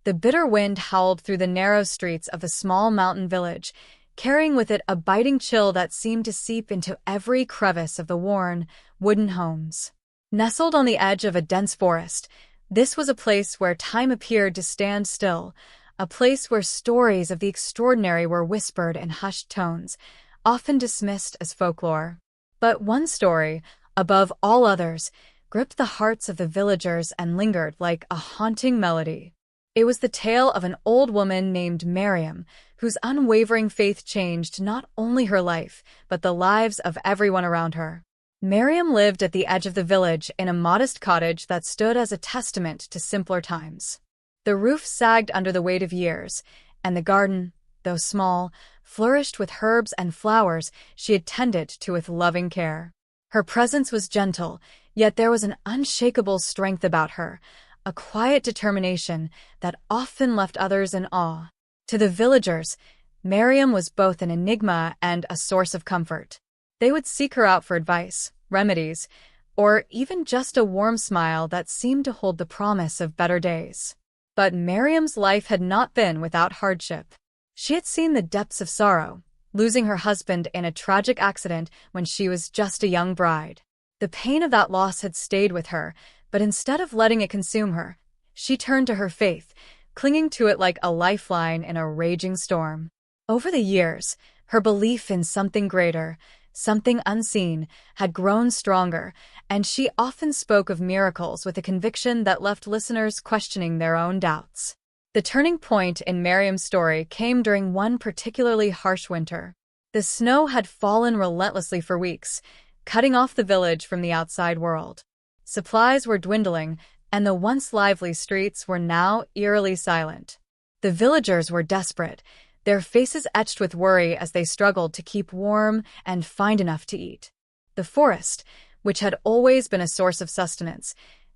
The bitter wind howled through the narrow streets of the small mountain village, carrying with it a biting chill that seemed to seep into every crevice of the worn, wooden homes. Nestled on the edge of a dense forest, this was a place where time appeared to stand still, a place where stories of the extraordinary were whispered in hushed tones, often dismissed as folklore. But one story, above all others, gripped the hearts of the villagers and lingered like a haunting melody. It was the tale of an old woman named Miriam, whose unwavering faith changed not only her life, but the lives of everyone around her. Miriam lived at the edge of the village in a modest cottage that stood as a testament to simpler times. The roof sagged under the weight of years, and the garden, though small, flourished with herbs and flowers she had tended to with loving care. Her presence was gentle, yet there was an unshakable strength about her, a quiet determination that often left others in awe. To the villagers, Miriam was both an enigma and a source of comfort. They would seek her out for advice, remedies, or even just a warm smile that seemed to hold the promise of better days. But Miriam's life had not been without hardship. She had seen the depths of sorrow, losing her husband in a tragic accident when she was just a young bride. The pain of that loss had stayed with her, but instead of letting it consume her, she turned to her faith, clinging to it like a lifeline in a raging storm. Over the years, her belief in something greater, something unseen, had grown stronger, and she often spoke of miracles with a conviction that left listeners questioning their own doubts. The turning point in Miriam's story came during one particularly harsh winter. The snow had fallen relentlessly for weeks, cutting off the village from the outside world. Supplies were dwindling, and the once lively streets were now eerily silent. The villagers were desperate, their faces etched with worry as they struggled to keep warm and find enough to eat. The forest, which had always been a source of sustenance,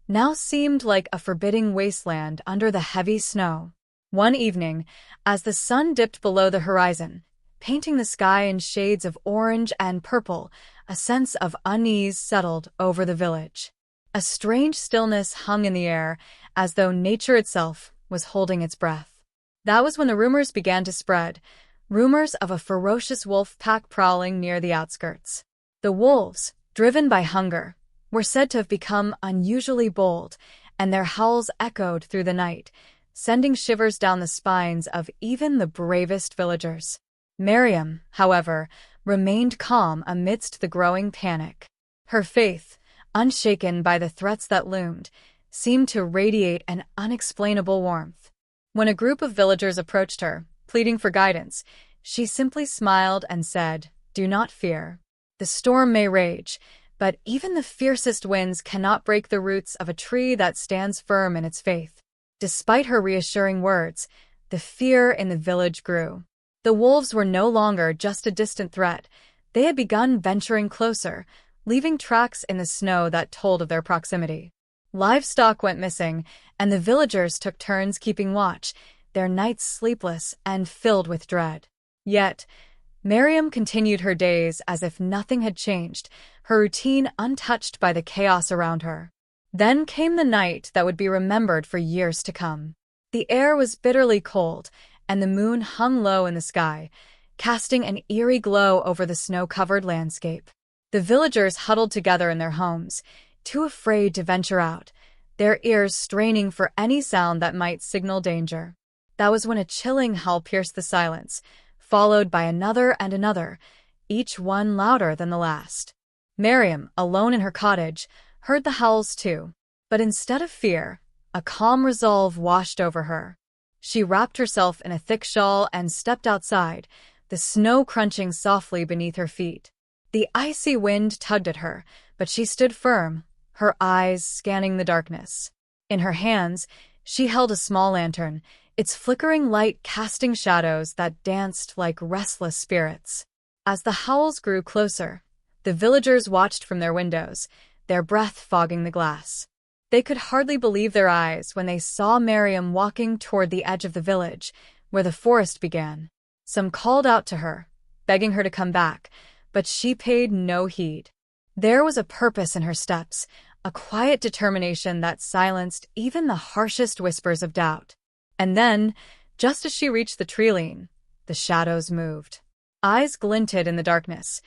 now seemed like a forbidding wasteland under the heavy snow. One evening, as the sun dipped below the horizon, painting the sky in shades of orange and purple, a sense of unease settled over the village. A strange stillness hung in the air, as though nature itself was holding its breath. That was when the rumors began to spread, rumors of a ferocious wolf pack prowling near the outskirts. The wolves, driven by hunger, were said to have become unusually bold, and their howls echoed through the night, sending shivers down the spines of even the bravest villagers. Miriam, however, remained calm amidst the growing panic. Her faith, unshaken by the threats that loomed, seemed to radiate an unexplainable warmth. When a group of villagers approached her, pleading for guidance, she simply smiled and said, "Do not fear. The storm may rage, but even the fiercest winds cannot break the roots of a tree that stands firm in its faith." Despite her reassuring words, the fear in the village grew. The wolves were no longer just a distant threat. They had begun venturing closer, leaving tracks in the snow that told of their proximity. Livestock went missing, and the villagers took turns keeping watch, their nights sleepless and filled with dread. Yet, Miriam continued her days as if nothing had changed, her routine untouched by the chaos around her. Then came the night that would be remembered for years to come. The air was bitterly cold, and the moon hung low in the sky, casting an eerie glow over the snow-covered landscape. The villagers huddled together in their homes, too afraid to venture out, their ears straining for any sound that might signal danger. That was when a chilling howl pierced the silence, followed by another and another, each one louder than the last. Miriam, alone in her cottage, heard the howls too, but instead of fear, a calm resolve washed over her. She wrapped herself in a thick shawl and stepped outside, the snow crunching softly beneath her feet. The icy wind tugged at her, but she stood firm, her eyes scanning the darkness. In her hands, she held a small lantern, its flickering light casting shadows that danced like restless spirits. As the howls grew closer, the villagers watched from their windows, their breath fogging the glass. They could hardly believe their eyes when they saw Miriam walking toward the edge of the village, where the forest began. Some called out to her, begging her to come back, but she paid no heed. There was a purpose in her steps, a quiet determination that silenced even the harshest whispers of doubt. And then, just as she reached the tree, the shadows moved. Eyes glinted in the darkness,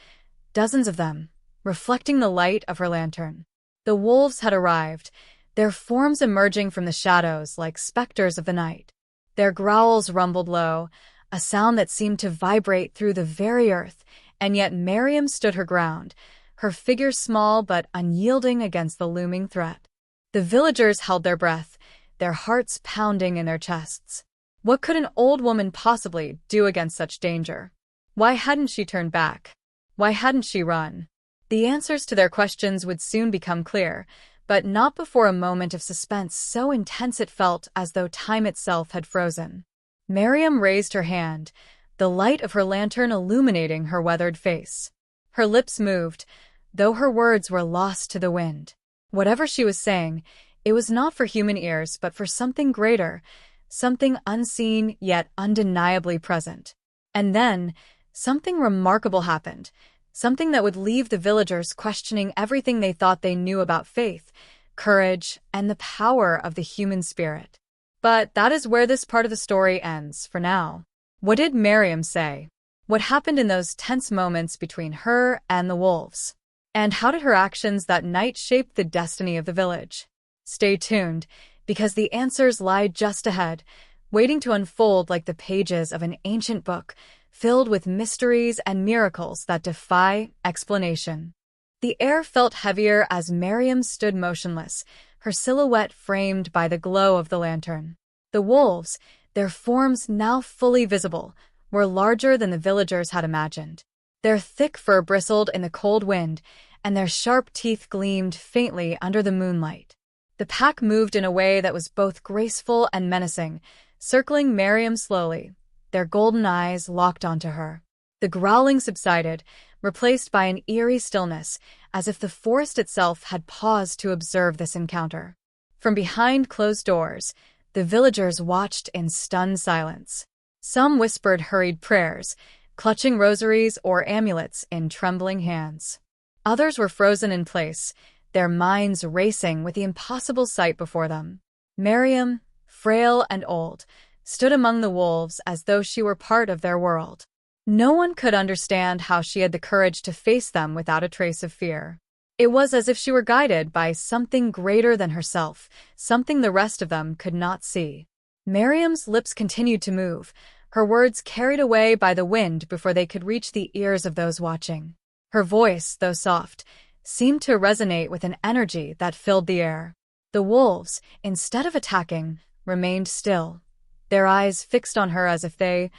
dozens of them, reflecting the light of her lantern. The wolves had arrived, their forms emerging from the shadows like specters of the night. Their growls rumbled low, a sound that seemed to vibrate through the very earth, and yet Miriam stood her ground, her figure small but unyielding against the looming threat. The villagers held their breath, their hearts pounding in their chests. What could an old woman possibly do against such danger? Why hadn't she turned back? Why hadn't she run? The answers to their questions would soon become clear, but not before a moment of suspense so intense it felt as though time itself had frozen. Miriam raised her hand, the light of her lantern illuminating her weathered face. Her lips moved, though her words were lost to the wind. Whatever she was saying, it was not for human ears but for something greater, something unseen yet undeniably present. And then, something remarkable happened, something that would leave the villagers questioning everything they thought they knew about faith, courage, and the power of the human spirit. But that is where this part of the story ends, for now. What did Miriam say? What happened in those tense moments between her and the wolves? And how did her actions that night shape the destiny of the village? Stay tuned, because the answers lie just ahead, waiting to unfold like the pages of an ancient book, filled with mysteries and miracles that defy explanation. The air felt heavier as Miriam stood motionless, her silhouette framed by the glow of the lantern. The wolves, their forms now fully visible, were larger than the villagers had imagined. Their thick fur bristled in the cold wind, and their sharp teeth gleamed faintly under the moonlight. The pack moved in a way that was both graceful and menacing, circling Miriam slowly, their golden eyes locked onto her. The growling subsided, replaced by an eerie stillness, as if the forest itself had paused to observe this encounter. From behind closed doors, the villagers watched in stunned silence. Some whispered hurried prayers, clutching rosaries or amulets in trembling hands. Others were frozen in place, their minds racing with the impossible sight before them. Miriam, frail and old, stood among the wolves as though she were part of their world. No one could understand how she had the courage to face them without a trace of fear. It was as if she were guided by something greater than herself, something the rest of them could not see. Miriam's lips continued to move, her words carried away by the wind before they could reach the ears of those watching. Her voice, though soft, seemed to resonate with an energy that filled the air. The wolves, instead of attacking, remained still, their eyes fixed on her as if they,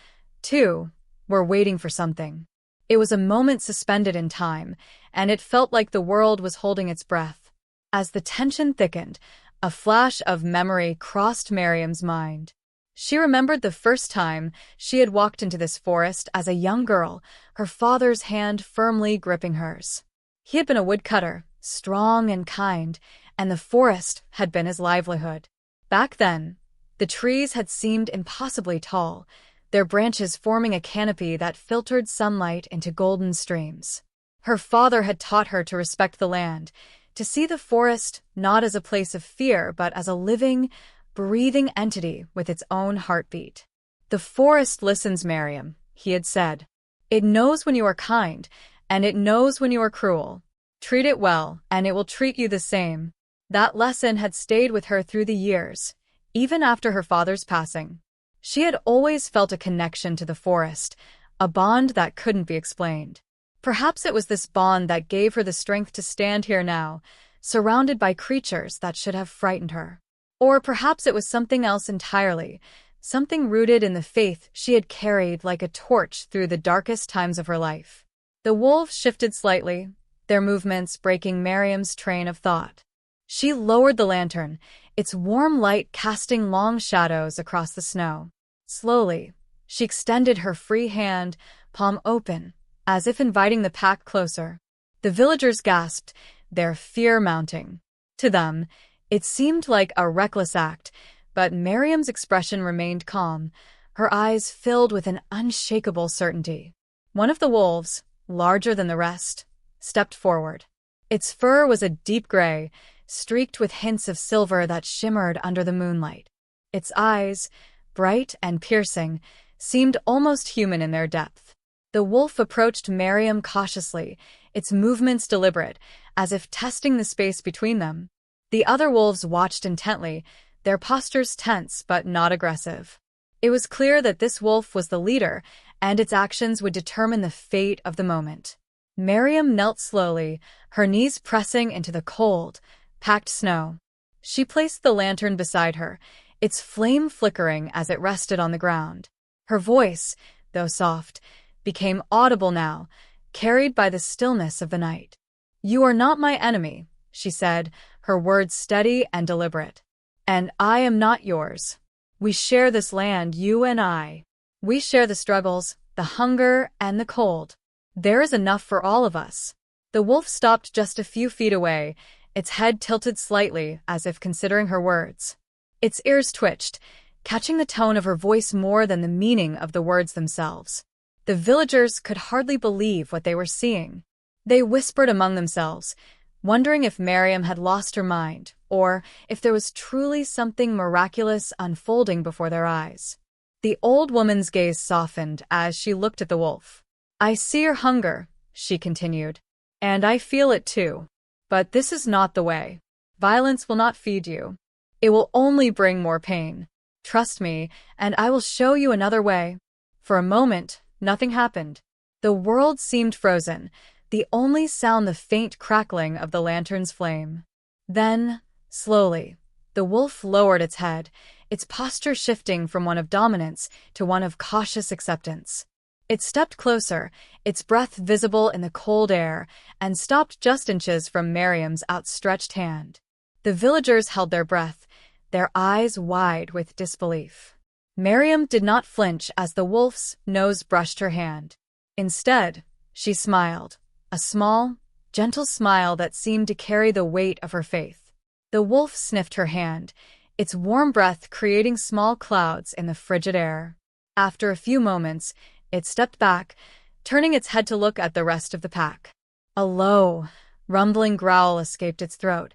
too, were waiting for something. It was a moment suspended in time, and it felt like the world was holding its breath. As the tension thickened, a flash of memory crossed Miriam's mind. She remembered the first time she had walked into this forest as a young girl, her father's hand firmly gripping hers. He had been a woodcutter, strong and kind, and the forest had been his livelihood. Back then, the trees had seemed impossibly tall, their branches forming a canopy that filtered sunlight into golden streams. Her father had taught her to respect the land, to see the forest not as a place of fear but as a living, breathing entity with its own heartbeat. "The forest listens, Miriam," he had said. "It knows when you are kind, and it knows when you are cruel. Treat it well, and it will treat you the same." That lesson had stayed with her through the years, even after her father's passing. She had always felt a connection to the forest, a bond that couldn't be explained. Perhaps it was this bond that gave her the strength to stand here now, surrounded by creatures that should have frightened her. Or perhaps it was something else entirely, something rooted in the faith she had carried like a torch through the darkest times of her life. The wolves shifted slightly, their movements breaking Miriam's train of thought. She lowered the lantern, its warm light casting long shadows across the snow. Slowly, she extended her free hand, palm open, as if inviting the pack closer. The villagers gasped, their fear mounting. To them, it seemed like a reckless act, but Miriam's expression remained calm, her eyes filled with an unshakable certainty. One of the wolves, larger than the rest, stepped forward. Its fur was a deep gray, streaked with hints of silver that shimmered under the moonlight. Its eyes, bright and piercing, seemed almost human in their depth. The wolf approached Miriam cautiously, its movements deliberate, as if testing the space between them. The other wolves watched intently, their postures tense but not aggressive. It was clear that this wolf was the leader, and its actions would determine the fate of the moment. Miriam knelt slowly, her knees pressing into the cold, packed snow. She placed the lantern beside her, its flame flickering as it rested on the ground. Her voice, though soft, became audible now, carried by the stillness of the night. "You are not my enemy," she said, her words steady and deliberate. "And I am not yours. We share this land, you and I. We share the struggles, the hunger, and the cold. There is enough for all of us." The wolf stopped just a few feet away, its head tilted slightly as if considering her words. Its ears twitched, catching the tone of her voice more than the meaning of the words themselves. The villagers could hardly believe what they were seeing. They whispered among themselves, wondering if Miriam had lost her mind, or if there was truly something miraculous unfolding before their eyes. The old woman's gaze softened as she looked at the wolf. "I see your hunger," she continued, "and I feel it too. But this is not the way. Violence will not feed you. It will only bring more pain. Trust me, and I will show you another way." For a moment, nothing happened. The world seemed frozen, the only sound the faint crackling of the lantern's flame. Then, slowly, the wolf lowered its head, its posture shifting from one of dominance to one of cautious acceptance. It stepped closer, its breath visible in the cold air, and stopped just inches from Miriam's outstretched hand. The villagers held their breath, their eyes wide with disbelief. Miriam did not flinch as the wolf's nose brushed her hand. Instead, she smiled, a small, gentle smile that seemed to carry the weight of her faith. The wolf sniffed her hand, its warm breath creating small clouds in the frigid air. After a few moments, it stepped back, turning its head to look at the rest of the pack. A low, rumbling growl escaped its throat,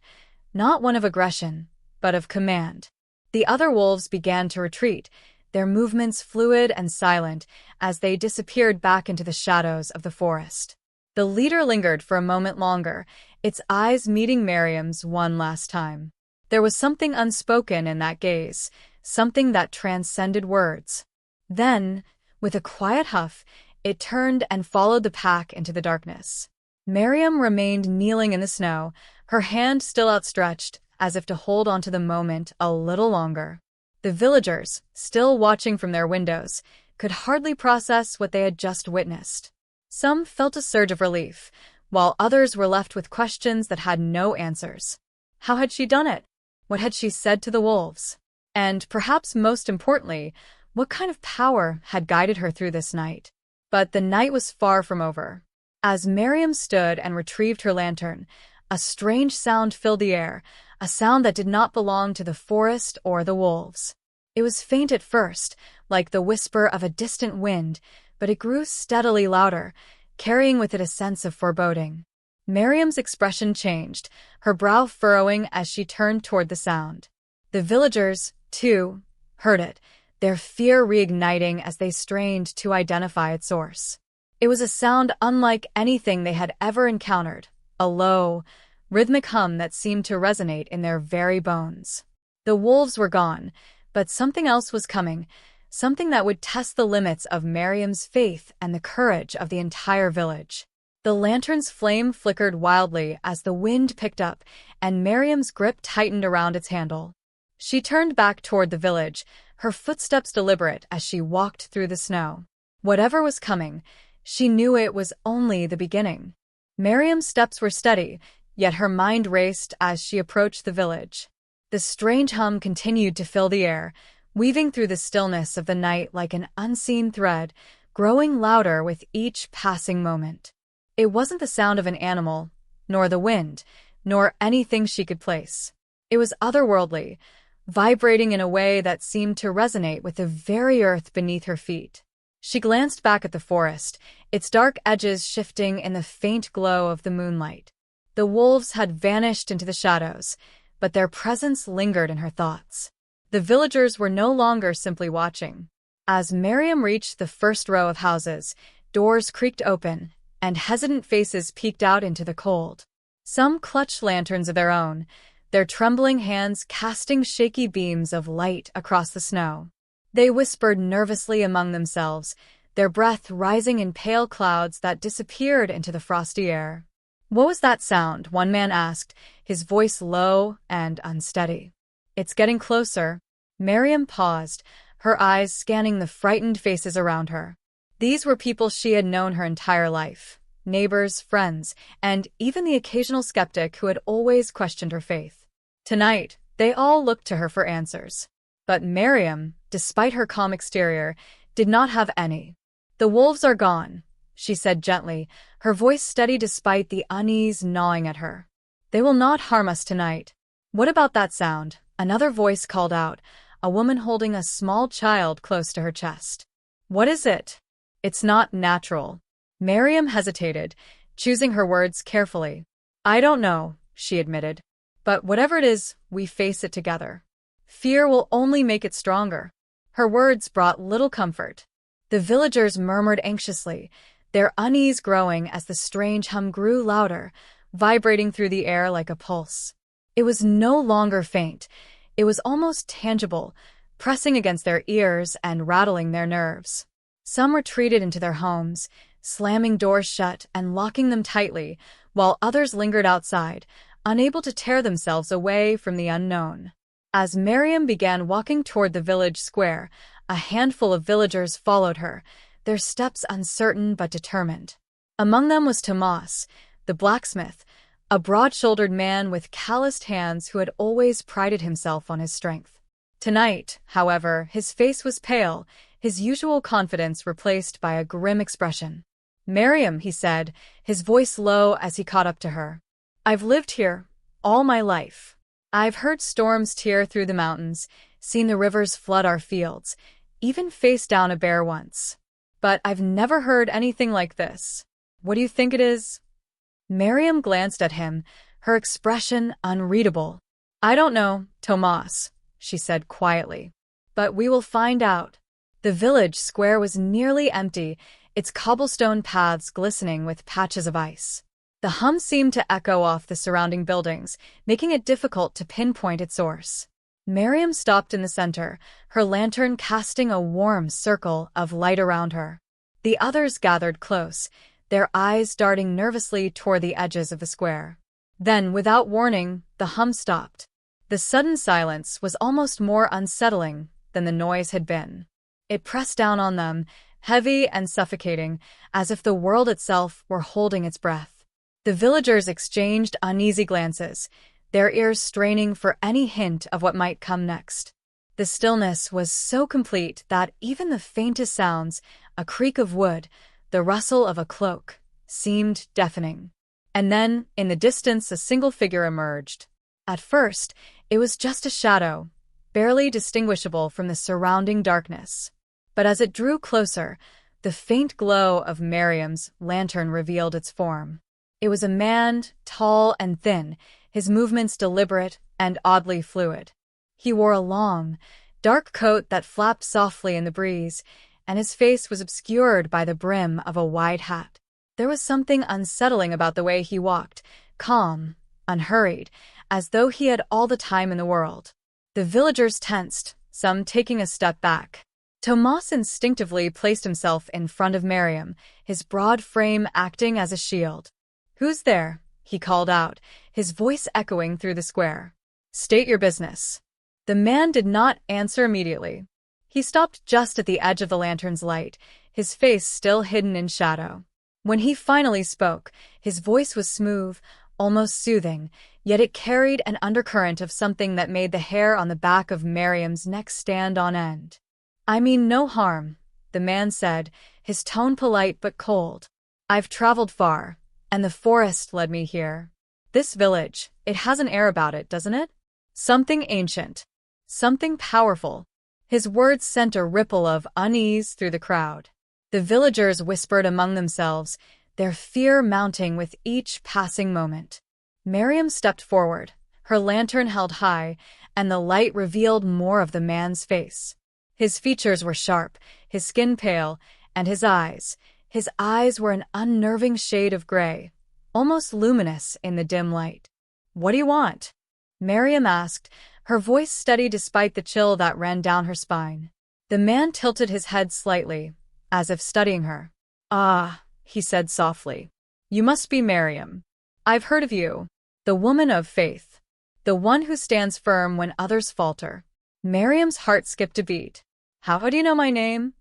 not one of aggression, but of command. The other wolves began to retreat, their movements fluid and silent as they disappeared back into the shadows of the forest. The leader lingered for a moment longer, its eyes meeting Miriam's one last time. There was something unspoken in that gaze, something that transcended words. Then, with a quiet huff, it turned and followed the pack into the darkness. Miriam remained kneeling in the snow, her hand still outstretched, as if to hold onto the moment a little longer. The villagers, still watching from their windows, could hardly process what they had just witnessed. Some felt a surge of relief, while others were left with questions that had no answers. How had she done it? What had she said to the wolves? And, perhaps most importantly, what kind of power had guided her through this night? But the night was far from over. As Miriam stood and retrieved her lantern, a strange sound filled the air, a sound that did not belong to the forest or the wolves. It was faint at first, like the whisper of a distant wind, but it grew steadily louder, carrying with it a sense of foreboding. Miriam's expression changed, her brow furrowing as she turned toward the sound. The villagers, too, heard it, their fear reigniting as they strained to identify its source. It was a sound unlike anything they had ever encountered, a low, rhythmic hum that seemed to resonate in their very bones. The wolves were gone, but something else was coming, something that would test the limits of Miriam's faith and the courage of the entire village. The lantern's flame flickered wildly as the wind picked up, and Miriam's grip tightened around its handle. She turned back toward the village, her footsteps deliberate as she walked through the snow. Whatever was coming, she knew it was only the beginning. Miriam's steps were steady, yet her mind raced as she approached the village. The strange hum continued to fill the air, weaving through the stillness of the night like an unseen thread, growing louder with each passing moment. It wasn't the sound of an animal, nor the wind, nor anything she could place. It was otherworldly, vibrating in a way that seemed to resonate with the very earth beneath her feet. She glanced back at the forest, its dark edges shifting in the faint glow of the moonlight. The wolves had vanished into the shadows, but their presence lingered in her thoughts. The villagers were no longer simply watching. As Miriam reached the first row of houses, doors creaked open, and hesitant faces peeked out into the cold. Some clutched lanterns of their own, their trembling hands casting shaky beams of light across the snow. They whispered nervously among themselves, their breath rising in pale clouds that disappeared into the frosty air. "What was that sound?" one man asked, his voice low and unsteady. "It's getting closer." Miriam paused, her eyes scanning the frightened faces around her. These were people she had known her entire life, neighbors, friends, and even the occasional skeptic who had always questioned her faith. Tonight, they all looked to her for answers. But Miriam, despite her calm exterior, did not have any. "The wolves are gone," she said gently, her voice steady despite the unease gnawing at her. "They will not harm us tonight." "What about that sound?" Another voice called out, a woman holding a small child close to her chest. "What is it?" "It's not natural." Miriam hesitated, choosing her words carefully. "I don't know," she admitted. "But whatever it is, we face it together. Fear will only make it stronger." Her words brought little comfort. The villagers murmured anxiously, their unease growing as the strange hum grew louder, vibrating through the air like a pulse. It was no longer faint. It was almost tangible, pressing against their ears and rattling their nerves. Some retreated into their homes, slamming doors shut and locking them tightly, while others lingered outside, unable to tear themselves away from the unknown. As Miriam began walking toward the village square, a handful of villagers followed her, their steps uncertain but determined. Among them was Tomas, the blacksmith, a broad-shouldered man with calloused hands who had always prided himself on his strength. Tonight, however, his face was pale, his usual confidence replaced by a grim expression. "Miriam," he said, his voice low as he caught up to her. "I've lived here all my life. I've heard storms tear through the mountains, seen the rivers flood our fields, even faced down a bear once. But I've never heard anything like this. What do you think it is?" Miriam glanced at him, her expression unreadable. "I don't know, Tomas," she said quietly. "But we will find out." The village square was nearly empty, its cobblestone paths glistening with patches of ice. The hum seemed to echo off the surrounding buildings, making it difficult to pinpoint its source. Miriam stopped in the center, her lantern casting a warm circle of light around her. The others gathered close, their eyes darting nervously toward the edges of the square. Then, without warning, the hum stopped. The sudden silence was almost more unsettling than the noise had been. It pressed down on them, heavy and suffocating, as if the world itself were holding its breath. The villagers exchanged uneasy glances, their ears straining for any hint of what might come next. The stillness was so complete that even the faintest sounds, a creak of wood, the rustle of a cloak, seemed deafening. And then, in the distance, a single figure emerged. At first, it was just a shadow, barely distinguishable from the surrounding darkness. But as it drew closer, the faint glow of Miriam's lantern revealed its form. It was a man, tall and thin, his movements deliberate and oddly fluid. He wore a long, dark coat that flapped softly in the breeze, and his face was obscured by the brim of a wide hat. There was something unsettling about the way he walked, calm, unhurried, as though he had all the time in the world. The villagers tensed, some taking a step back. Tomas instinctively placed himself in front of Miriam, his broad frame acting as a shield. "Who's there?" he called out, his voice echoing through the square. "State your business." The man did not answer immediately. He stopped just at the edge of the lantern's light, his face still hidden in shadow. When he finally spoke, his voice was smooth, almost soothing, yet it carried an undercurrent of something that made the hair on the back of Miriam's neck stand on end. "I mean no harm," the man said, his tone polite but cold. "I've traveled far, and the forest led me here. This village, it has an air about it, doesn't it? Something ancient. Something powerful." His words sent a ripple of unease through the crowd. The villagers whispered among themselves, their fear mounting with each passing moment. Miriam stepped forward, her lantern held high, and the light revealed more of the man's face. His features were sharp, his skin pale, and his eyes were an unnerving shade of gray, almost luminous in the dim light. "What do you want?" Miriam asked, her voice steady despite the chill that ran down her spine. The man tilted his head slightly, as if studying her. "Ah," he said softly. "You must be Miriam. I've heard of you. The woman of faith. The one who stands firm when others falter." Miriam's heart skipped a beat. "How do you know my name?"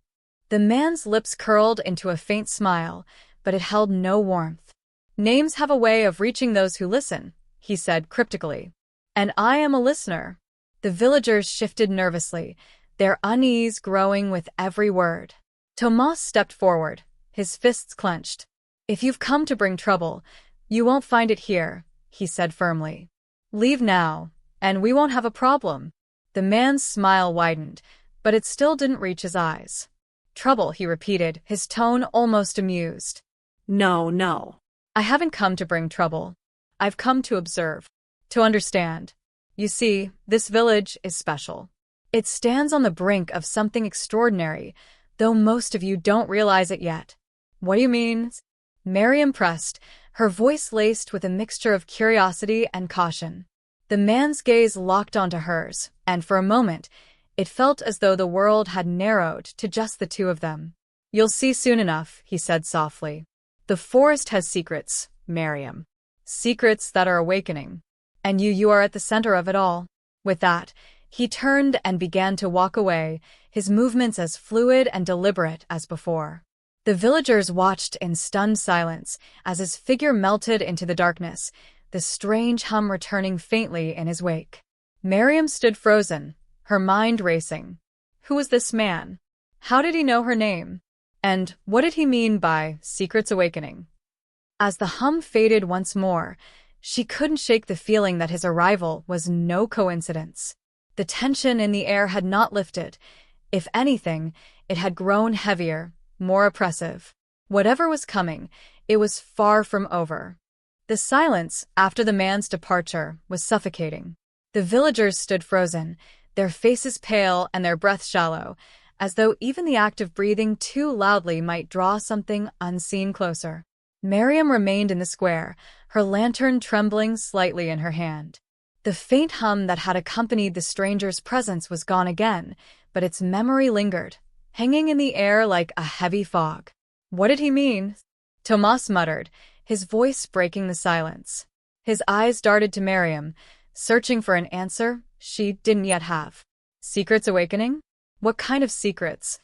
The man's lips curled into a faint smile, but it held no warmth. "Names have a way of reaching those who listen," he said cryptically. "And I am a listener." The villagers shifted nervously, their unease growing with every word. Tomas stepped forward, his fists clenched. "If you've come to bring trouble, you won't find it here," he said firmly. "Leave now, and we won't have a problem." The man's smile widened, but it still didn't reach his eyes. "Trouble," he repeated, his tone almost amused. No. I haven't come to bring trouble. I've come to observe, to understand. You see, this village is special. It stands on the brink of something extraordinary, though most of you don't realize it yet." "What do you mean?" Miriam pressed, her voice laced with a mixture of curiosity and caution. The man's gaze locked onto hers, and for a moment, it felt as though the world had narrowed to just the two of them. "You'll see soon enough," he said softly. "The forest has secrets, Miriam. Secrets that are awakening. And you are at the center of it all." With that, he turned and began to walk away, his movements as fluid and deliberate as before. The villagers watched in stunned silence as his figure melted into the darkness, the strange hum returning faintly in his wake. Miriam stood frozen, her mind racing. Who was this man? How did he know her name? And what did he mean by secrets awakening? As the hum faded once more, she couldn't shake the feeling that his arrival was no coincidence. The tension in the air had not lifted. If anything, it had grown heavier, more oppressive. Whatever was coming, it was far from over. The silence after the man's departure was suffocating. The villagers stood frozen, their faces pale and their breaths shallow, as though even the act of breathing too loudly might draw something unseen closer. Miriam remained in the square, her lantern trembling slightly in her hand. The faint hum that had accompanied the stranger's presence was gone again, but its memory lingered, hanging in the air like a heavy fog. "What did he mean?" Tomas muttered, his voice breaking the silence. His eyes darted to Miriam, searching for an answer she didn't yet have. "Secrets awakening? What kind of secrets?"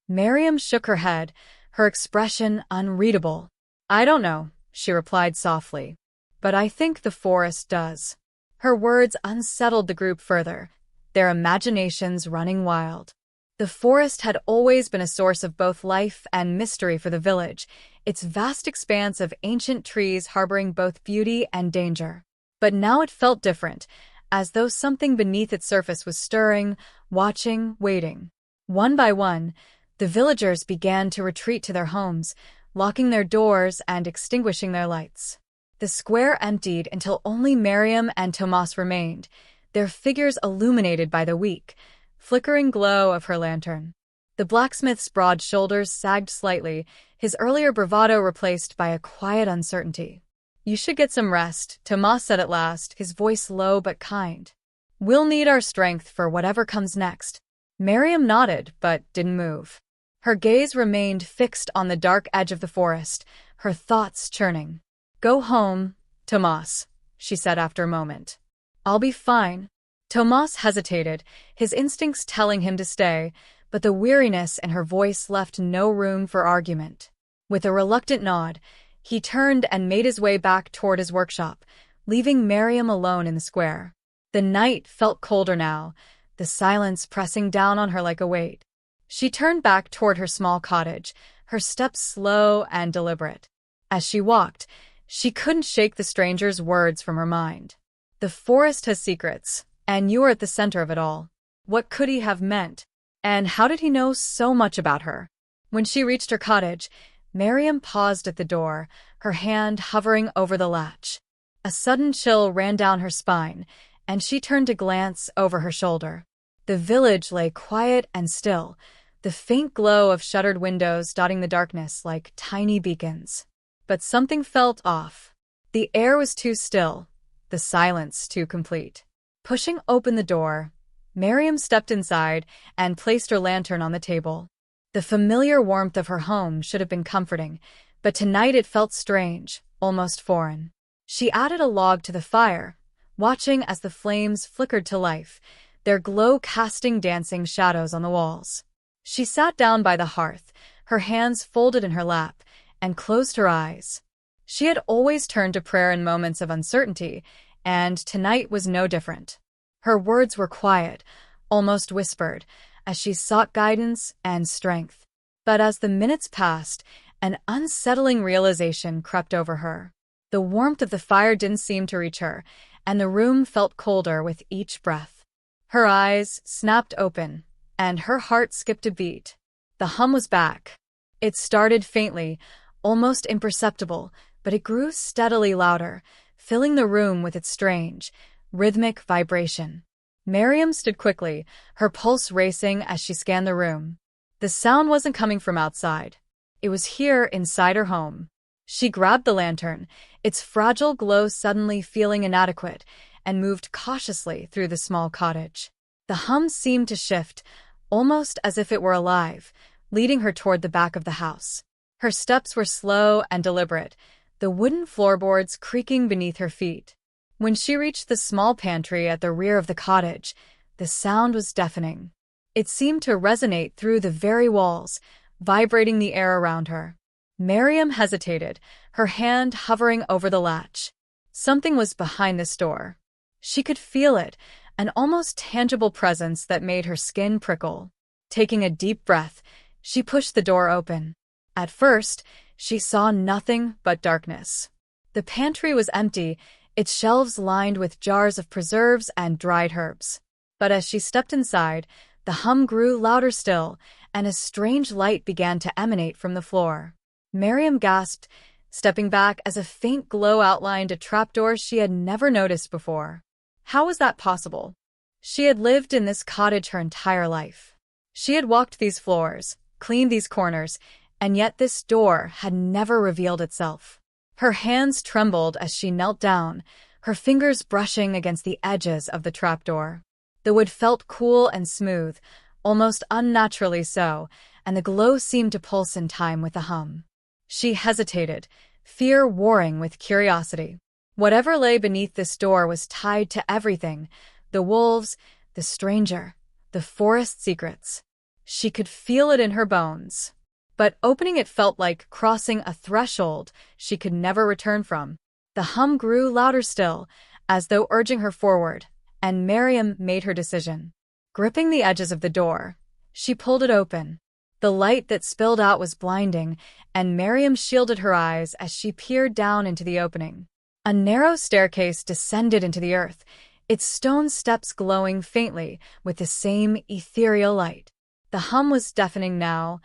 Miriam shook her head, her expression unreadable. "I don't know," she replied softly. "But I think the forest does." Her words unsettled the group further, their imaginations running wild. The forest had always been a source of both life and mystery for the village, its vast expanse of ancient trees harboring both beauty and danger. But now it felt different, as though something beneath its surface was stirring, watching, waiting. One by one, the villagers began to retreat to their homes, locking their doors and extinguishing their lights. The square emptied until only Miriam and Tomas remained, their figures illuminated by the weak, flickering glow of her lantern. The blacksmith's broad shoulders sagged slightly, his earlier bravado replaced by a quiet uncertainty. "You should get some rest," Tomas said at last, his voice low but kind. "We'll need our strength for whatever comes next." Miriam nodded, but didn't move. Her gaze remained fixed on the dark edge of the forest, her thoughts churning. "Go home, Tomas," she said after a moment. "I'll be fine." Tomas hesitated, his instincts telling him to stay, but the weariness in her voice left no room for argument. With a reluctant nod, he turned and made his way back toward his workshop, leaving Miriam alone in the square. The night felt colder now, the silence pressing down on her like a weight. She turned back toward her small cottage, her steps slow and deliberate. As she walked, she couldn't shake the stranger's words from her mind. "The forest has secrets, and you are at the center of it all." What could he have meant? And how did he know so much about her? When she reached her cottage, Miriam paused at the door, her hand hovering over the latch. A sudden chill ran down her spine, and she turned to glance over her shoulder. The village lay quiet and still, the faint glow of shuttered windows dotting the darkness like tiny beacons. But something felt off. The air was too still, the silence too complete. Pushing open the door, Miriam stepped inside and placed her lantern on the table. The familiar warmth of her home should have been comforting, but tonight it felt strange, almost foreign. She added a log to the fire, watching as the flames flickered to life, their glow casting dancing shadows on the walls. She sat down by the hearth, her hands folded in her lap, and closed her eyes. She had always turned to prayer in moments of uncertainty, and tonight was no different. Her words were quiet, almost whispered, as she sought guidance and strength. But as the minutes passed, an unsettling realization crept over her. The warmth of the fire didn't seem to reach her, and the room felt colder with each breath. Her eyes snapped open, and her heart skipped a beat. The hum was back. It started faintly, almost imperceptible, but it grew steadily louder, filling the room with its strange, rhythmic vibration. Miriam stood quickly, her pulse racing as she scanned the room. The sound wasn't coming from outside. It was here inside her home. She grabbed the lantern, its fragile glow suddenly feeling inadequate, and moved cautiously through the small cottage. The hum seemed to shift, almost as if it were alive, leading her toward the back of the house. Her steps were slow and deliberate, the wooden floorboards creaking beneath her feet. When she reached the small pantry at the rear of the cottage, the sound was deafening. It seemed to resonate through the very walls, vibrating the air around her. Miriam hesitated, her hand hovering over the latch. Something was behind this door. She could feel it, an almost tangible presence that made her skin prickle. Taking a deep breath, she pushed the door open. At first, she saw nothing but darkness. The pantry was empty, its shelves lined with jars of preserves and dried herbs. But as she stepped inside, the hum grew louder still, and a strange light began to emanate from the floor. Miriam gasped, stepping back as a faint glow outlined a trapdoor she had never noticed before. How was that possible? She had lived in this cottage her entire life. She had walked these floors, cleaned these corners, and yet this door had never revealed itself. Her hands trembled as she knelt down, her fingers brushing against the edges of the trapdoor. The wood felt cool and smooth, almost unnaturally so, and the glow seemed to pulse in time with the hum. She hesitated, fear warring with curiosity. Whatever lay beneath this door was tied to everything, the wolves, the stranger, the forest secrets. She could feel it in her bones. But opening it felt like crossing a threshold she could never return from. The hum grew louder still, as though urging her forward, and Miriam made her decision. Gripping the edges of the door, she pulled it open. The light that spilled out was blinding, and Miriam shielded her eyes as she peered down into the opening. A narrow staircase descended into the earth, its stone steps glowing faintly with the same ethereal light. The hum was deafening now,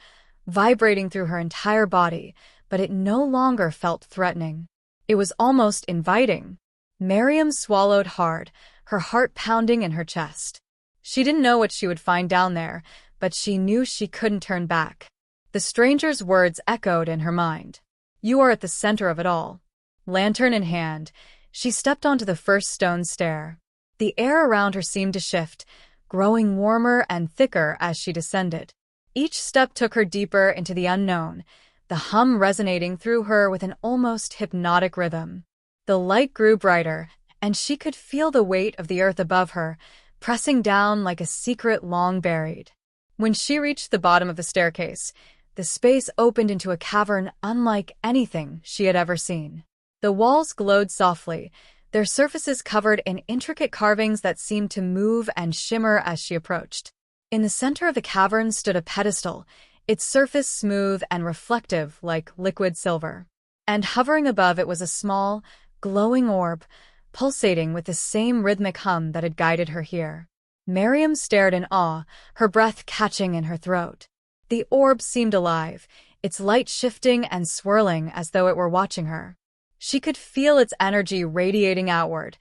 vibrating through her entire body, but it no longer felt threatening. It was almost inviting. Miriam swallowed hard, her heart pounding in her chest. She didn't know what she would find down there, but she knew she couldn't turn back. The stranger's words echoed in her mind. You are at the center of it all. Lantern in hand, she stepped onto the first stone stair. The air around her seemed to shift, growing warmer and thicker as she descended. Each step took her deeper into the unknown, the hum resonating through her with an almost hypnotic rhythm. The light grew brighter, and she could feel the weight of the earth above her, pressing down like a secret long buried. When she reached the bottom of the staircase, the space opened into a cavern unlike anything she had ever seen. The walls glowed softly, their surfaces covered in intricate carvings that seemed to move and shimmer as she approached. In the center of the cavern stood a pedestal, its surface smooth and reflective like liquid silver. And hovering above it was a small, glowing orb, pulsating with the same rhythmic hum that had guided her here. Miriam stared in awe, her breath catching in her throat. The orb seemed alive, its light shifting and swirling as though it were watching her. She could feel its energy radiating outward,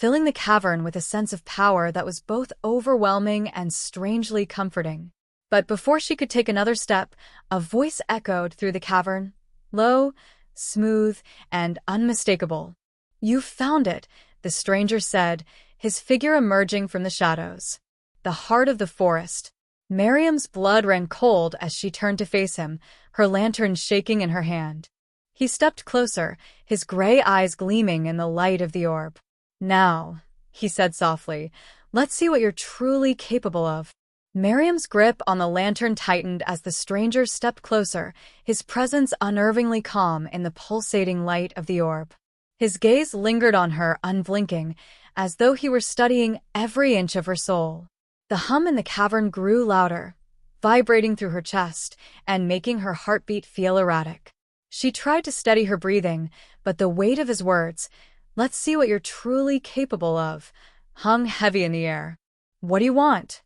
filling the cavern with a sense of power that was both overwhelming and strangely comforting. But before she could take another step, a voice echoed through the cavern, low, smooth, and unmistakable. "You've found it," the stranger said, his figure emerging from the shadows. The heart of the forest. Miriam's blood ran cold as she turned to face him, her lantern shaking in her hand. He stepped closer, his gray eyes gleaming in the light of the orb. "Now," he said softly, "let's see what you're truly capable of." Miriam's grip on the lantern tightened as the stranger stepped closer, his presence unnervingly calm in the pulsating light of the orb. His gaze lingered on her, unblinking, as though he were studying every inch of her soul. The hum in the cavern grew louder, vibrating through her chest and making her heartbeat feel erratic. She tried to steady her breathing, but the weight of his words, "Let's see what you're truly capable of," hung heavy in the air. "What do you want?"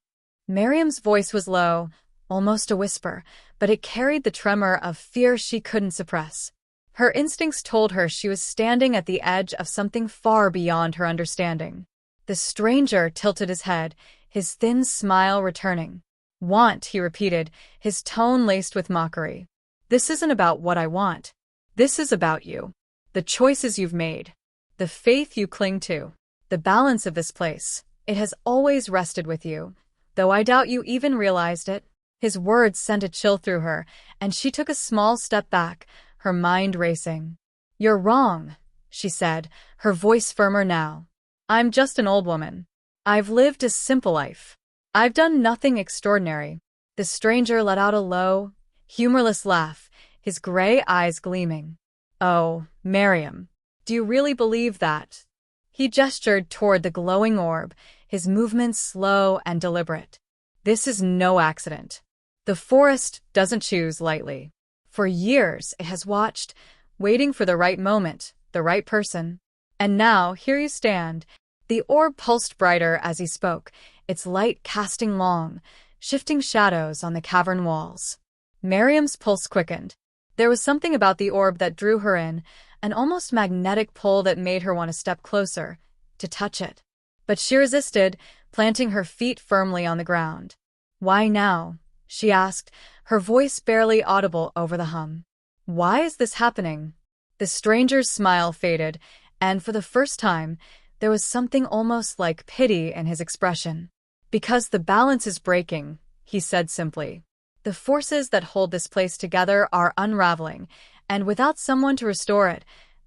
Miriam's voice was low, almost a whisper, but it carried the tremor of fear she couldn't suppress. Her instincts told her she was standing at the edge of something far beyond her understanding. The stranger tilted his head, his thin smile returning. "Want," he repeated, his tone laced with mockery. "This isn't about what I want. This is about you. The choices you've made. The faith you cling to. The balance of this place. It has always rested with you, though I doubt you even realized it." His words sent a chill through her, and she took a small step back, her mind racing. "You're wrong," she said, her voice firmer now. "I'm just an old woman. I've lived a simple life. I've done nothing extraordinary." The stranger let out a low, humorless laugh, his gray eyes gleaming. "Oh, Miriam, do you really believe that?" He gestured toward the glowing orb, his movements slow and deliberate. "This is no accident. The forest doesn't choose lightly. For years it has watched, waiting for the right moment, the right person. And now, here you stand." The orb pulsed brighter as he spoke, its light casting long, shifting shadows on the cavern walls. Miriam's pulse quickened. There was something about the orb that drew her in, an almost magnetic pull that made her want to step closer, to touch it. But she resisted, planting her feet firmly on the ground. "Why now?" she asked, her voice barely audible over the hum. "Why is this happening?" The stranger's smile faded, and for the first time, there was something almost like pity in his expression. "Because the balance is breaking," he said simply. "The forces that hold this place together are unraveling, and without someone to restore it,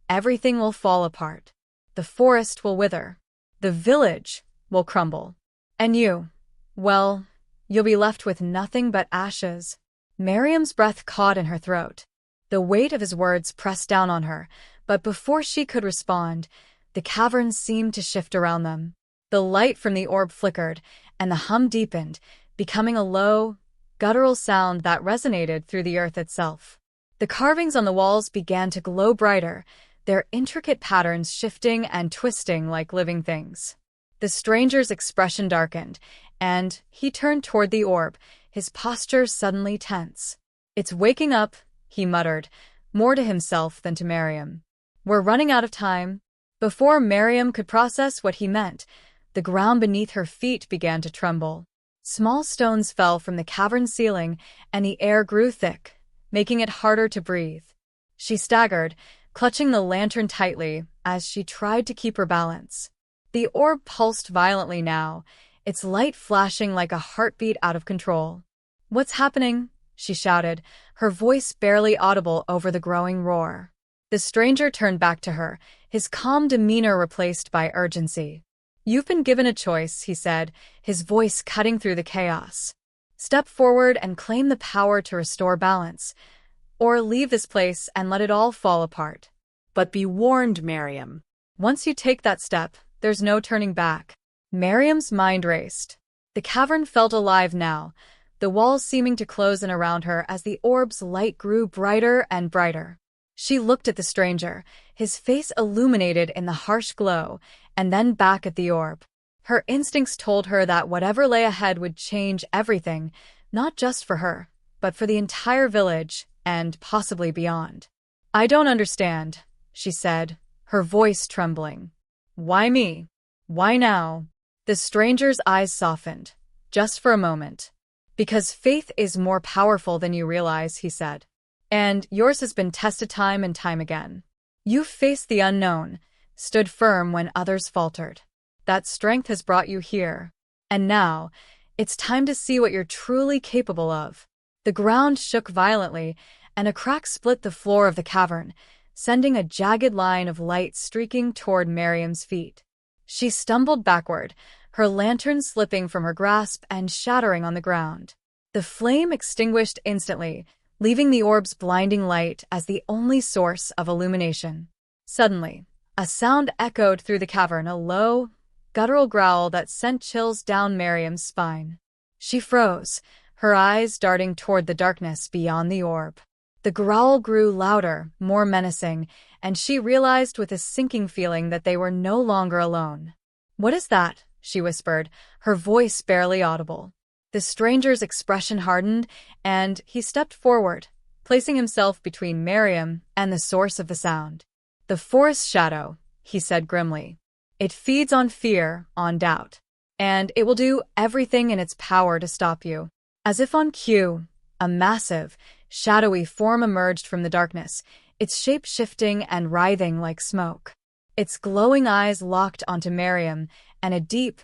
everything will fall apart. The forest will wither. The village will crumble. And you, well, you'll be left with nothing but ashes." Miriam's breath caught in her throat. The weight of his words pressed down on her, but before she could respond, the cavern seemed to shift around them. The light from the orb flickered, and the hum deepened, becoming a low, guttural sound that resonated through the earth itself. The carvings on the walls began to glow brighter, their intricate patterns shifting and twisting like living things. The stranger's expression darkened, and he turned toward the orb, his posture suddenly tense. "It's waking up," he muttered, more to himself than to Miriam. "We're running out of time." Before Miriam could process what he meant, the ground beneath her feet began to tremble. Small stones fell from the cavern ceiling, and the air grew thick, making it harder to breathe. She staggered, clutching the lantern tightly as she tried to keep her balance. The orb pulsed violently now, its light flashing like a heartbeat out of control. "What's happening?" she shouted, her voice barely audible over the growing roar. The stranger turned back to her, his calm demeanor replaced by urgency. "You've been given a choice," he said, his voice cutting through the chaos. "Step forward and claim the power to restore balance, or leave this place and let it all fall apart. But be warned, Miriam. Once you take that step, there's no turning back." Miriam's mind raced. The cavern felt alive now, the walls seeming to close in around her as the orb's light grew brighter and brighter. She looked at the stranger, his face illuminated in the harsh glow, and then back at the orb. Her instincts told her that whatever lay ahead would change everything, not just for her, but for the entire village, and possibly beyond. "I don't understand," she said, her voice trembling. "Why me? Why now? The stranger's eyes softened, just for a moment. Because faith is more powerful than you realize, he said. And yours has been tested time and time again. You've faced the unknown, stood firm when others faltered. That strength has brought you here. And now, it's time to see what you're truly capable of. The ground shook violently, and a crack split the floor of the cavern, sending a jagged line of light streaking toward Miriam's feet. She stumbled backward, her lantern slipping from her grasp and shattering on the ground. The flame extinguished instantly, leaving the orb's blinding light as the only source of illumination. Suddenly, a sound echoed through the cavern, a low, guttural growl that sent chills down Miriam's spine. She froze, her eyes darting toward the darkness beyond the orb. The growl grew louder, more menacing, and she realized with a sinking feeling that they were no longer alone. "What is that?" she whispered, her voice barely audible. The stranger's expression hardened, and he stepped forward, placing himself between Miriam and the source of the sound. "The forest shadow," he said grimly. "It feeds on fear, on doubt. And it will do everything in its power to stop you." As if on cue, a massive, shadowy form emerged from the darkness, its shape shifting and writhing like smoke. Its glowing eyes locked onto Miriam, and a deep,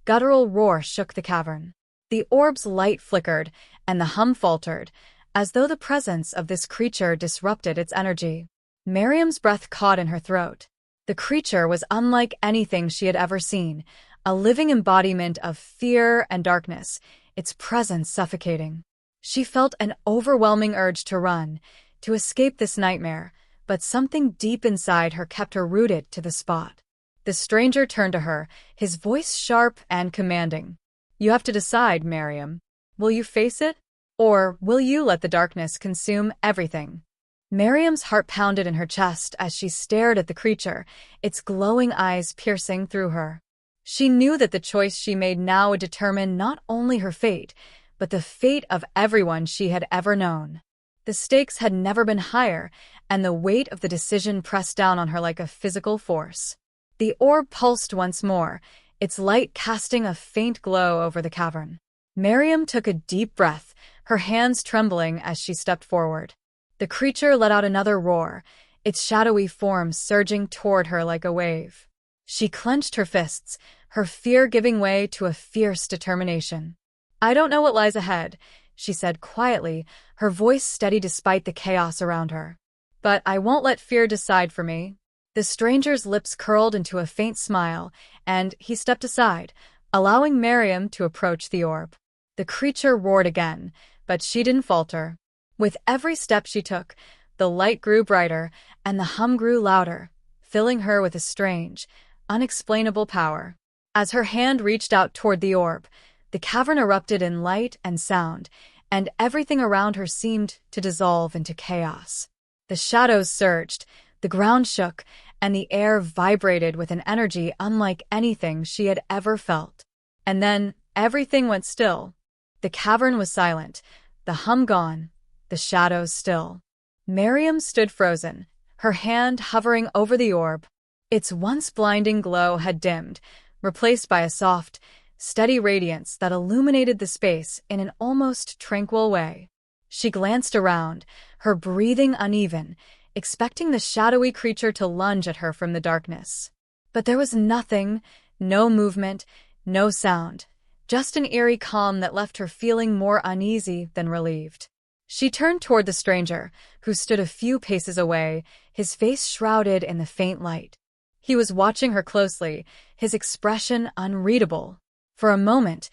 guttural roar shook the cavern. The orb's light flickered, and the hum faltered, as though the presence of this creature disrupted its energy. Miriam's breath caught in her throat. The creature was unlike anything she had ever seen, a living embodiment of fear and darkness, its presence suffocating. She felt an overwhelming urge to run, to escape this nightmare, but something deep inside her kept her rooted to the spot. The stranger turned to her, his voice sharp and commanding. "You have to decide, Miriam. Will you face it? Or will you let the darkness consume everything?" Miriam's heart pounded in her chest as she stared at the creature, its glowing eyes piercing through her. She knew that the choice she made now would determine not only her fate, but the fate of everyone she had ever known. The stakes had never been higher, and the weight of the decision pressed down on her like a physical force. The orb pulsed once more, its light casting a faint glow over the cavern. Miriam took a deep breath, her hands trembling as she stepped forward. The creature let out another roar, its shadowy form surging toward her like a wave. She clenched her fists, her fear giving way to a fierce determination. "I don't know what lies ahead," she said quietly, her voice steady despite the chaos around her. "But I won't let fear decide for me." The stranger's lips curled into a faint smile, and he stepped aside, allowing Miriam to approach the orb. The creature roared again, but she didn't falter. With every step she took, the light grew brighter, and the hum grew louder, filling her with a strange, unexplainable power. As her hand reached out toward the orb, the cavern erupted in light and sound, and everything around her seemed to dissolve into chaos. The shadows surged, the ground shook, and the air vibrated with an energy unlike anything she had ever felt. And then everything went still. The cavern was silent, the hum gone, the shadows still. Miriam stood frozen, her hand hovering over the orb. Its once blinding glow had dimmed, replaced by a soft, steady radiance that illuminated the space in an almost tranquil way. She glanced around, her breathing uneven, expecting the shadowy creature to lunge at her from the darkness. But there was nothing, no movement, no sound, just an eerie calm that left her feeling more uneasy than relieved. She turned toward the stranger, who stood a few paces away, his face shrouded in the faint light. He was watching her closely, his expression unreadable. For a moment,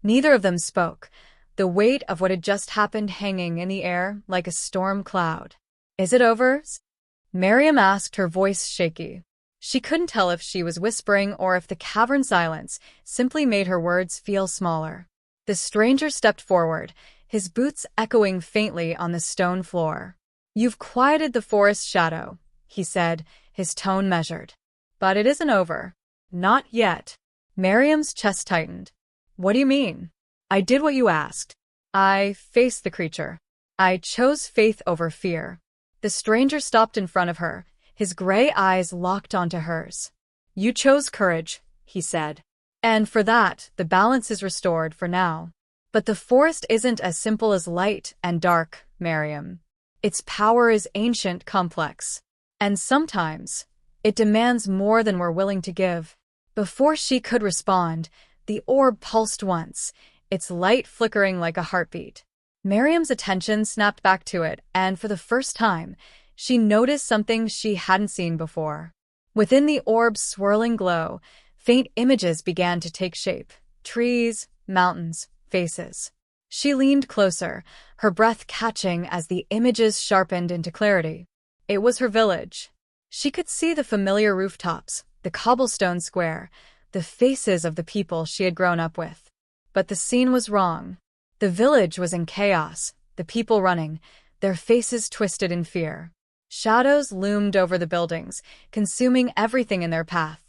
neither of them spoke, the weight of what had just happened hanging in the air like a storm cloud. "Is it over?" Miriam asked, her voice shaky. She couldn't tell if she was whispering or if the cavern silence simply made her words feel smaller. The stranger stepped forward, his boots echoing faintly on the stone floor. "You've quieted the forest shadow," he said, his tone measured. "But it isn't over. Not yet." Miriam's chest tightened. "What do you mean?" "I did what you asked. I faced the creature. I chose faith over fear." The stranger stopped in front of her, his gray eyes locked onto hers. "You chose courage," he said. And for that, the balance is restored for now. But the forest isn't as simple as light and dark, Miriam. Its power is ancient, complex. And sometimes, it demands more than we're willing to give. Before she could respond, the orb pulsed once, its light flickering like a heartbeat. Miriam's attention snapped back to it, and for the first time, she noticed something she hadn't seen before. Within the orb's swirling glow, faint images began to take shape. Trees, mountains, faces. She leaned closer, her breath catching as the images sharpened into clarity. It was her village. She could see the familiar rooftops, the cobblestone square, the faces of the people she had grown up with. But the scene was wrong. The village was in chaos, the people running, their faces twisted in fear. Shadows loomed over the buildings, consuming everything in their path.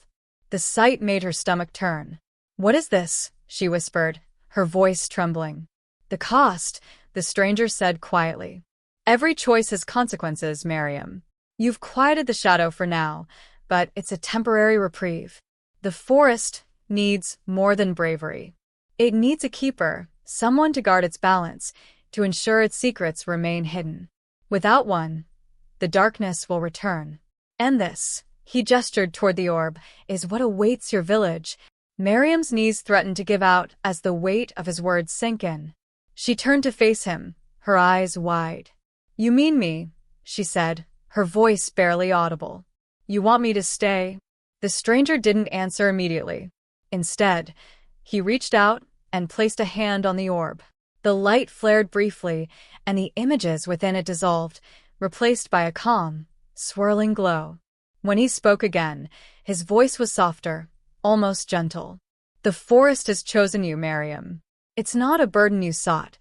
The sight made her stomach turn. "What is this?" she whispered, her voice trembling. "The cost," the stranger said quietly. "Every choice has consequences, Miriam. You've quieted the shadow for now, but it's a temporary reprieve. The forest needs more than bravery. It needs a keeper, someone to guard its balance, to ensure its secrets remain hidden. Without one, the darkness will return. And this," he gestured toward the orb, "is what awaits your village." Miriam's knees threatened to give out as the weight of his words sank in. She turned to face him, her eyes wide. "You mean me," she said, her voice barely audible. "You want me to stay?" The stranger didn't answer immediately. Instead, he reached out and placed a hand on the orb. The light flared briefly, and the images within it dissolved, replaced by a calm, swirling glow. When he spoke again, his voice was softer, almost gentle. "The forest has chosen you, Miriam. It's not a burden you sought,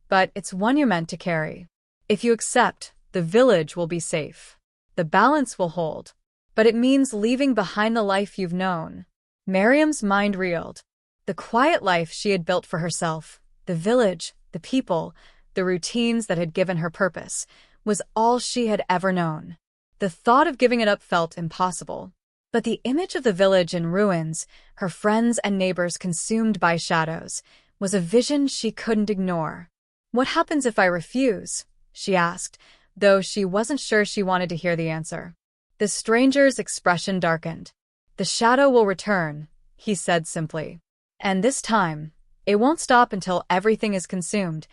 but it's one you're meant to carry. If you accept, the village will be safe. The balance will hold. But it means leaving behind the life you've known." Miriam's mind reeled. The quiet life she had built for herself, the village, the people, the routines that had given her purpose, was all she had ever known. The thought of giving it up felt impossible. But the image of the village in ruins, her friends and neighbors consumed by shadows, was a vision she couldn't ignore. "What happens if I refuse?" she asked, though she wasn't sure she wanted to hear the answer. The stranger's expression darkened. "The shadow will return," he said simply. "And this time, it won't stop until everything is consumed."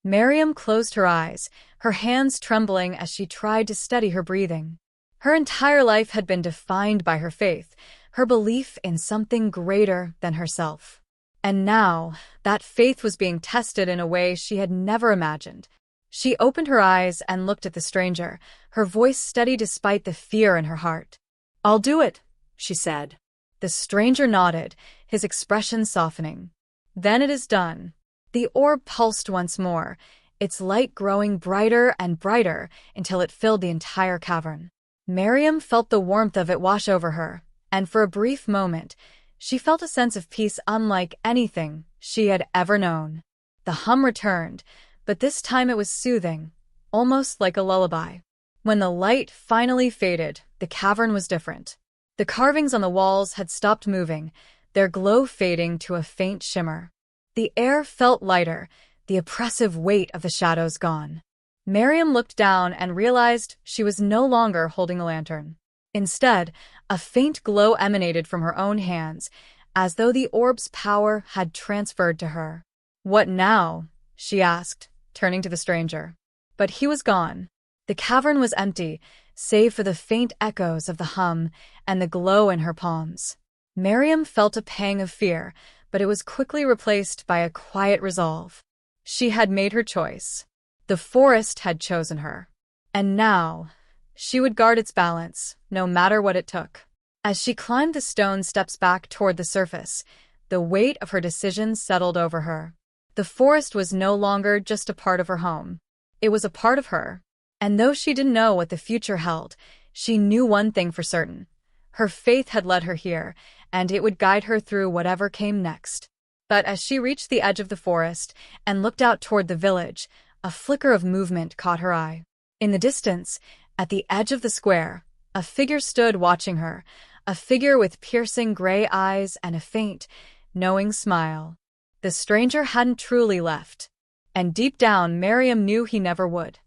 Miriam closed her eyes, her hands trembling as she tried to steady her breathing. Her entire life had been defined by her faith, her belief in something greater than herself. And now, that faith was being tested in a way she had never imagined. She opened her eyes and looked at the stranger, her voice steady despite the fear in her heart. "I'll do it," she said. The stranger nodded, his expression softening. "Then it is done." The orb pulsed once more, its light growing brighter and brighter until it filled the entire cavern. Miriam felt the warmth of it wash over her, and for a brief moment, she felt a sense of peace unlike anything she had ever known. The hum returned, but this time it was soothing, almost like a lullaby. When the light finally faded, the cavern was different. The carvings on the walls had stopped moving, their glow fading to a faint shimmer. The air felt lighter, the oppressive weight of the shadows gone. Miriam looked down and realized she was no longer holding a lantern. Instead, a faint glow emanated from her own hands, as though the orb's power had transferred to her. "What now?" she asked, turning to the stranger. But he was gone. The cavern was empty, save for the faint echoes of the hum and the glow in her palms. Miriam felt a pang of fear, but it was quickly replaced by a quiet resolve. She had made her choice. The forest had chosen her. And now, she would guard its balance, no matter what it took. As she climbed the stone steps back toward the surface, the weight of her decision settled over her. The forest was no longer just a part of her home. It was a part of her. And though she didn't know what the future held, she knew one thing for certain. Her faith had led her here, and it would guide her through whatever came next. But as she reached the edge of the forest and looked out toward the village, a flicker of movement caught her eye. In the distance, at the edge of the square, a figure stood watching her, a figure with piercing gray eyes and a faint, knowing smile. The stranger hadn't truly left, and deep down Miriam knew he never would.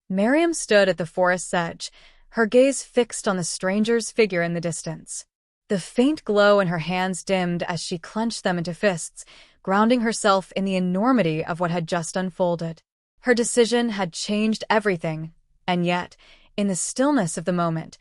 Miriam stood at the forest's edge, her gaze fixed on the stranger's figure in the distance. The faint glow in her hands dimmed as she clenched them into fists, grounding herself in the enormity of what had just unfolded. Her decision had changed everything, and yet, in the stillness of the moment,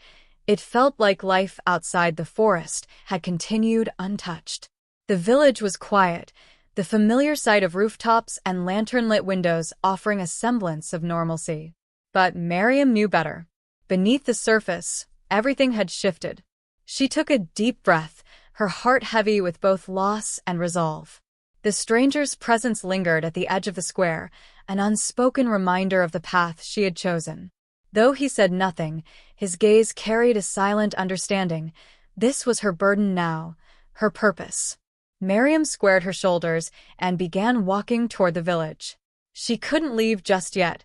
it felt like life outside the forest had continued untouched. The village was quiet, the familiar sight of rooftops and lantern-lit windows offering a semblance of normalcy. But Miriam knew better. Beneath the surface, everything had shifted. She took a deep breath, her heart heavy with both loss and resolve. The stranger's presence lingered at the edge of the square, an unspoken reminder of the path she had chosen. Though he said nothing, his gaze carried a silent understanding. This was her burden now, her purpose. Miriam squared her shoulders and began walking toward the village. She couldn't leave just yet,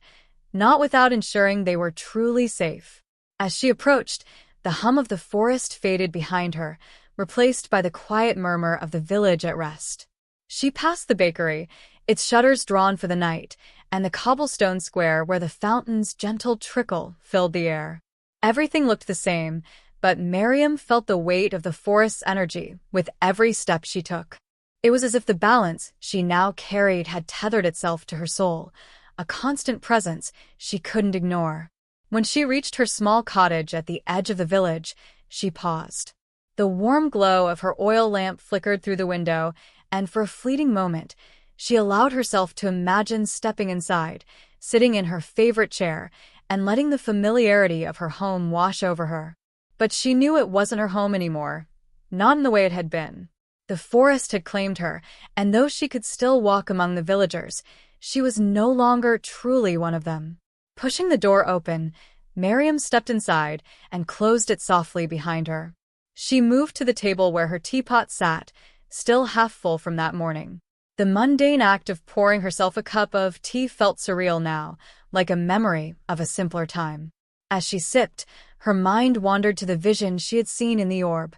not without ensuring they were truly safe. As she approached, the hum of the forest faded behind her, replaced by the quiet murmur of the village at rest. She passed the bakery, its shutters drawn for the night, and the cobblestone square where the fountain's gentle trickle filled the air. Everything looked the same, but Miriam felt the weight of the forest's energy with every step she took. It was as if the balance she now carried had tethered itself to her soul, a constant presence she couldn't ignore. When she reached her small cottage at the edge of the village, she paused. The warm glow of her oil lamp flickered through the window, and for a fleeting moment, she allowed herself to imagine stepping inside, sitting in her favorite chair, and letting the familiarity of her home wash over her. But she knew it wasn't her home anymore, not in the way it had been. The forest had claimed her, and though she could still walk among the villagers, she was no longer truly one of them. Pushing the door open, Miriam stepped inside and closed it softly behind her. She moved to the table where her teapot sat, still half full from that morning. The mundane act of pouring herself a cup of tea felt surreal now, like a memory of a simpler time. As she sipped, her mind wandered to the vision she had seen in the orb,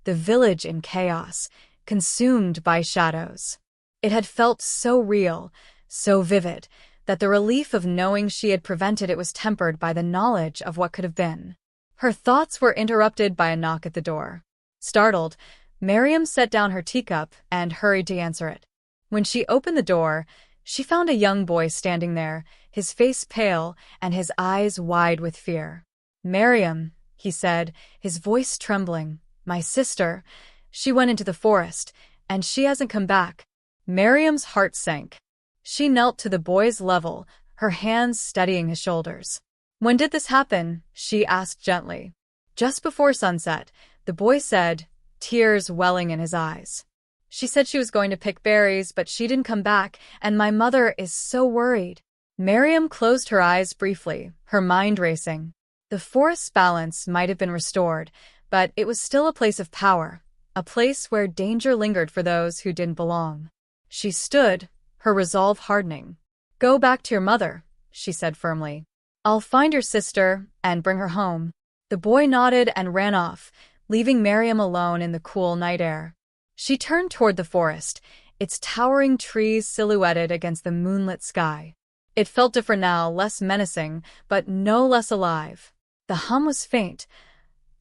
the village in chaos, consumed by shadows. It had felt so real, so vivid, that the relief of knowing she had prevented it was tempered by the knowledge of what could have been. Her thoughts were interrupted by a knock at the door. Startled, Miriam set down her teacup and hurried to answer it. When she opened the door, she found a young boy standing there, his face pale and his eyes wide with fear. "Miriam," he said, his voice trembling, "my sister. She went into the forest, and she hasn't come back." Miriam's heart sank. She knelt to the boy's level, her hands steadying his shoulders. "When did this happen?" she asked gently. "Just before sunset," the boy said, tears welling in his eyes. "She said she was going to pick berries, but she didn't come back, and my mother is so worried." Miriam closed her eyes briefly, her mind racing. The forest's balance might have been restored, but it was still a place of power, a place where danger lingered for those who didn't belong. She stood, her resolve hardening. "Go back to your mother," she said firmly. "I'll find your sister and bring her home." The boy nodded and ran off, leaving Miriam alone in the cool night air. She turned toward the forest, its towering trees silhouetted against the moonlit sky. It felt different now, less menacing, but no less alive. The hum was faint,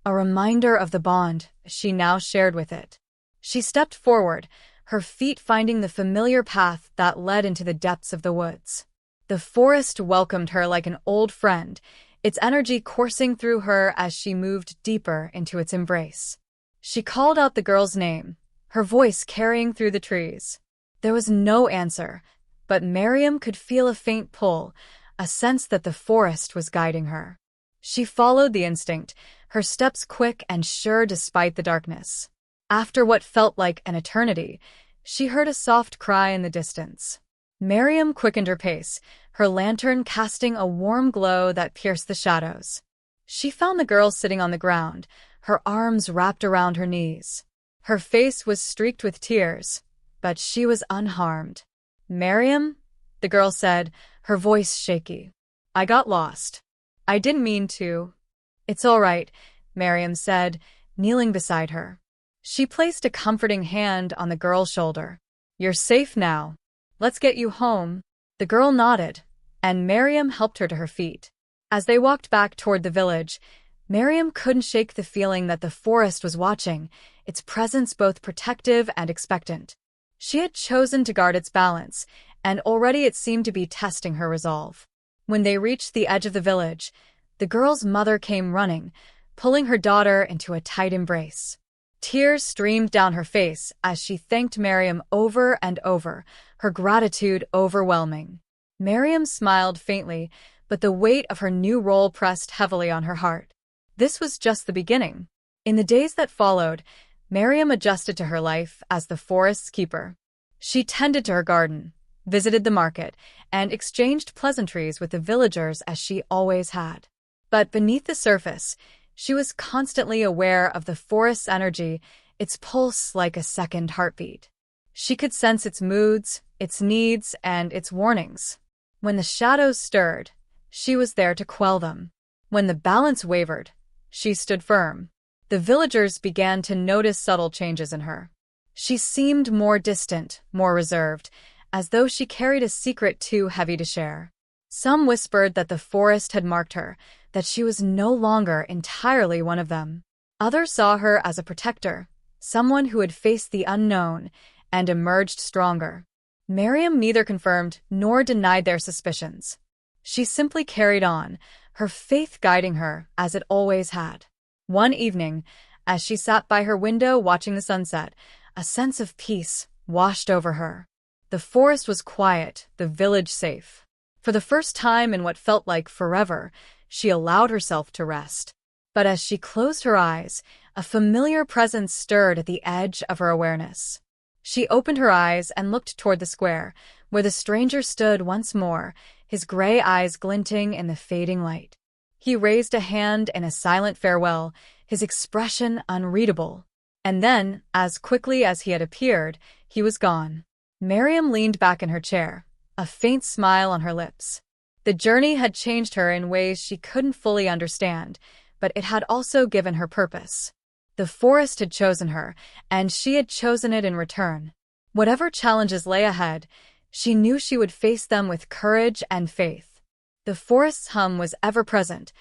a reminder of the bond she now shared with it. She stepped forward, her feet finding the familiar path that led into the depths of the woods. The forest welcomed her like an old friend, its energy coursing through her as she moved deeper into its embrace. She called out the girl's name, her voice carrying through the trees. There was no answer, but Miriam could feel a faint pull, a sense that the forest was guiding her. She followed the instinct, her steps quick and sure despite the darkness. After what felt like an eternity, she heard a soft cry in the distance. Miriam quickened her pace, her lantern casting a warm glow that pierced the shadows. She found the girl sitting on the ground, her arms wrapped around her knees. Her face was streaked with tears, but she was unharmed. "Miriam," the girl said, her voice shaky. "I got lost. I didn't mean to." "It's all right," Miriam said, kneeling beside her. She placed a comforting hand on the girl's shoulder. "You're safe now. Let's get you home." The girl nodded, and Miriam helped her to her feet. As they walked back toward the village, Miriam couldn't shake the feeling that the forest was watching, its presence both protective and expectant. She had chosen to guard its balance, and already it seemed to be testing her resolve. When they reached the edge of the village, the girl's mother came running, pulling her daughter into a tight embrace. Tears streamed down her face as she thanked Miriam over and over, her gratitude overwhelming. Miriam smiled faintly, but the weight of her new role pressed heavily on her heart. This was just the beginning. In the days that followed, Miriam adjusted to her life as the forest's keeper. She tended to her garden, visited the market, and exchanged pleasantries with the villagers as she always had. But beneath the surface, she was constantly aware of the forest's energy, its pulse like a second heartbeat. She could sense its moods, its needs, and its warnings. When the shadows stirred, she was there to quell them. When the balance wavered, she stood firm. The villagers began to notice subtle changes in her. She seemed more distant, more reserved, as though she carried a secret too heavy to share. Some whispered that the forest had marked her, that she was no longer entirely one of them. Others saw her as a protector, someone who had faced the unknown and emerged stronger. Miriam neither confirmed nor denied their suspicions. She simply carried on, her faith guiding her as it always had. One evening, as she sat by her window watching the sunset, a sense of peace washed over her. The forest was quiet, the village safe. For the first time in what felt like forever, she allowed herself to rest. But as she closed her eyes, a familiar presence stirred at the edge of her awareness. She opened her eyes and looked toward the square, where the stranger stood once more, his gray eyes glinting in the fading light. He raised a hand in a silent farewell, his expression unreadable. And then, as quickly as he had appeared, he was gone. Miriam leaned back in her chair, a faint smile on her lips. The journey had changed her in ways she couldn't fully understand, but it had also given her purpose. The forest had chosen her, and she had chosen it in return. Whatever challenges lay ahead, she knew she would face them with courage and faith. The forest's hum was ever present,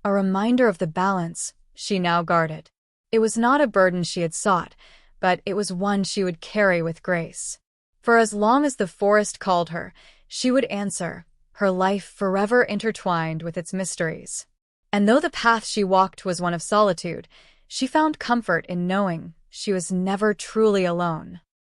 a reminder of the balance she now guarded. It was not a burden she had sought, but it was one she would carry with grace. For as long as the forest called her, she would answer, her life forever intertwined with its mysteries. And though the path she walked was one of solitude, she found comfort in knowing she was never truly alone.